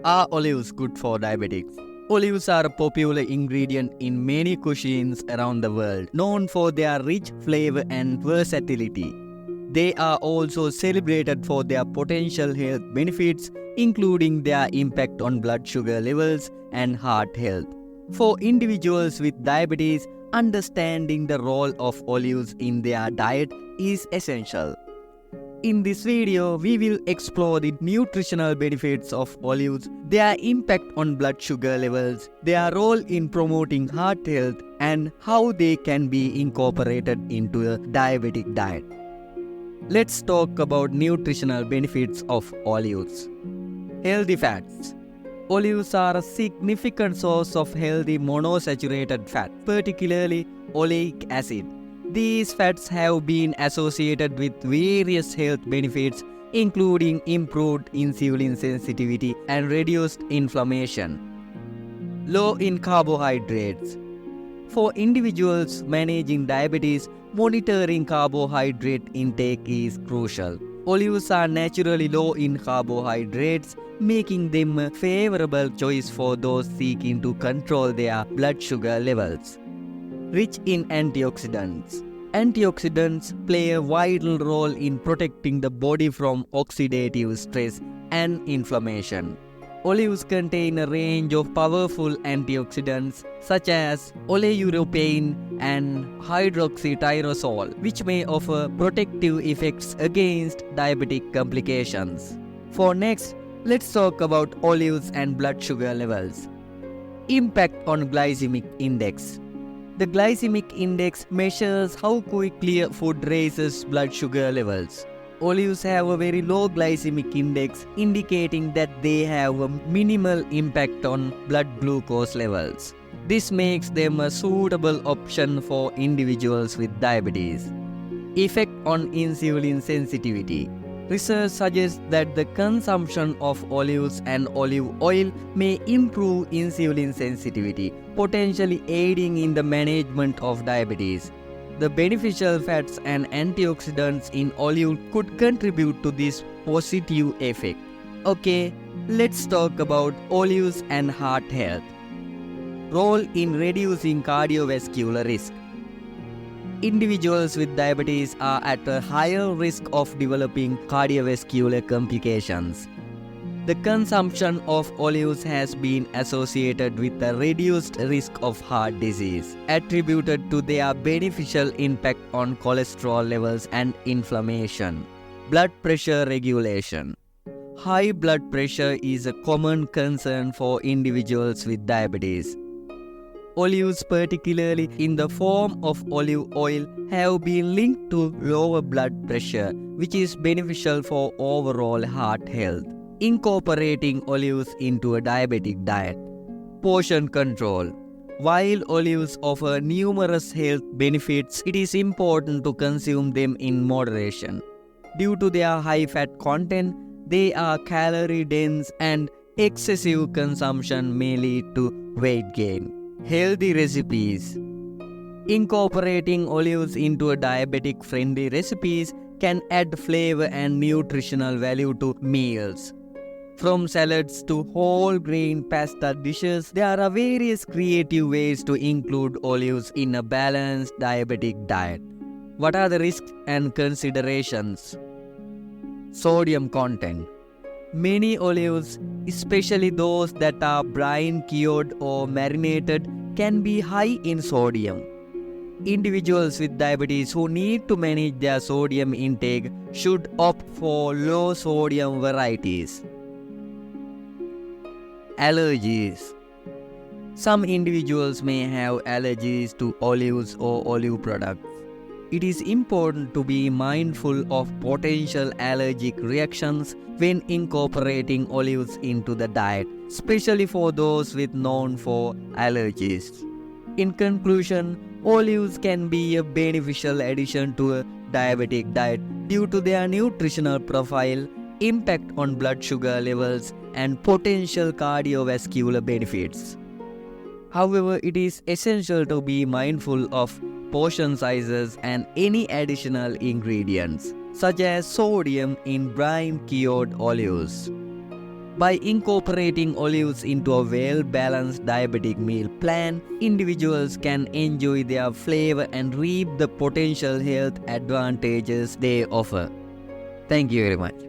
Are olives good for diabetics? Olives are a popular ingredient in many cuisines around the world, known for their rich flavor and versatility. They are also celebrated for their potential health benefits, including their impact on blood sugar levels and heart health. For individuals with diabetes, understanding the role of olives in their diet is essential. In this video, we will explore the nutritional benefits of olives, their impact on blood sugar levels, their role in promoting heart health, and how they can be incorporated into a diabetic diet. Let's talk about nutritional benefits of olives. Healthy fats. Olives are a significant source of healthy monosaturated fat, particularly oleic acid. These fats have been associated with various health benefits, including improved insulin sensitivity and reduced inflammation. Low in carbohydrates. For individuals managing diabetes, monitoring carbohydrate intake is crucial. Olives are naturally low in carbohydrates, making them a favorable choice for those seeking to control their blood sugar levels. Rich in antioxidants. Antioxidants play a vital role in protecting the body from oxidative stress and inflammation. Olives contain a range of powerful antioxidants such as oleuropein and hydroxytyrosol, which may offer protective effects against diabetic complications. For next, let's talk about olives and blood sugar levels. Impact on glycemic index. The glycemic index measures how quickly a food raises blood sugar levels. Olives have a very low glycemic index, indicating that they have a minimal impact on blood glucose levels. This makes them a suitable option for individuals with diabetes. Effect on insulin sensitivity. Research suggests that the consumption of olives and olive oil may improve insulin sensitivity, potentially aiding in the management of diabetes. The beneficial fats and antioxidants in olive could contribute to this positive effect. Okay, let's talk about olives and heart health. Role in reducing cardiovascular risk. Individuals with diabetes are at a higher risk of developing cardiovascular complications. The consumption of olives has been associated with a reduced risk of heart disease, attributed to their beneficial impact on cholesterol levels and inflammation. Blood pressure regulation. High blood pressure is a common concern for individuals with diabetes. Olives, particularly in the form of olive oil, have been linked to lower blood pressure, which is beneficial for overall heart health. Incorporating olives into a diabetic diet. Portion control. While olives offer numerous health benefits, it is important to consume them in moderation. Due to their high fat content, they are calorie dense and excessive consumption may lead to weight gain. Healthy recipes. Incorporating olives into a diabetic-friendly recipes can add flavor and nutritional value to meals. From salads to whole grain pasta dishes, there are various creative ways to include olives in a balanced diabetic diet. What are the risks and considerations? Sodium content. Many olives, especially those that are brine cured or marinated, can be high in sodium. Individuals with diabetes who need to manage their sodium intake should opt for low sodium varieties. Allergies. Some individuals may have allergies to olives or olive products. It is important to be mindful of potential allergic reactions when incorporating olives into the diet, especially for those with known for allergies. In conclusion, olives can be a beneficial addition to a diabetic diet due to their nutritional profile, impact on blood sugar levels, and potential cardiovascular benefits. However, it is essential to be mindful of portion sizes and any additional ingredients, such as sodium in brine cured olives. By incorporating olives into a well-balanced diabetic meal plan, individuals can enjoy their flavor and reap the potential health advantages they offer. Thank you very much.